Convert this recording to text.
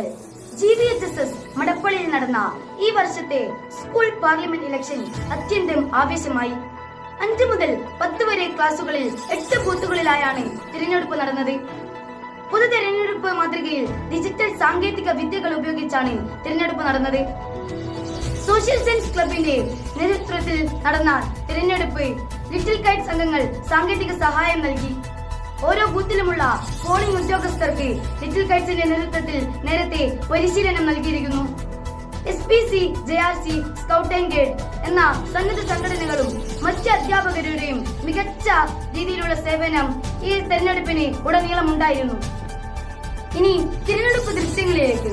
വാർത്തകൾ. GVHSS മടപ്പള്ളിയിൽ നടന്ന ഈ വർഷത്തെ സ്കൂൾ പാർലമെന്റ് ഇലക്ഷൻ അത്യന്തം ആവേശമായി. 5 മുതൽ 10 വരെ ക്ലാസുകളിൽ 8 ബൂത്തുകളിലായാണ് തിരഞ്ഞെടുപ്പ് നടന്നത്. പൊതു തെരഞ്ഞെടുപ്പ് മാതൃകയിൽ ഡിജിറ്റൽ സാങ്കേതിക വിദ്യകൾ ഉപയോഗിച്ചാണ് തിരഞ്ഞെടുപ്പ് നടന്നത്. സോഷ്യൽ സയൻസ് ക്ലബിന്റെ നേതൃത്വത്തിൽ നടന്ന തിരഞ്ഞെടുപ്പ് ലിറ്റിൽ കൈറ്റ്സ് അംഗങ്ങൾ സാങ്കേതിക സഹായം നൽകി. ഓരോ ബൂത്തിലുമുള്ള പോളിംഗ് ഉദ്യോഗസ്ഥർക്ക് ലിറ്റിൽ കൈറ്റ്സിന്റെ നേതൃത്വത്തിൽ നേരത്തെ പരിശീലനം നൽകിയിരിക്കുന്നു. SPC, JRC, scout and guide എന്ന സന്നദ്ധ സംഘടനകളും മറ്റ് അധ്യാപകരുടെയും മികച്ച രീതിയിലുള്ള സേവനം ഈ തെരഞ്ഞെടുപ്പിന് ഉടനീളം ഉണ്ടായിരുന്നു. ഇനി തിരഞ്ഞെടുപ്പ് ദൃശ്യങ്ങളിലേക്ക്.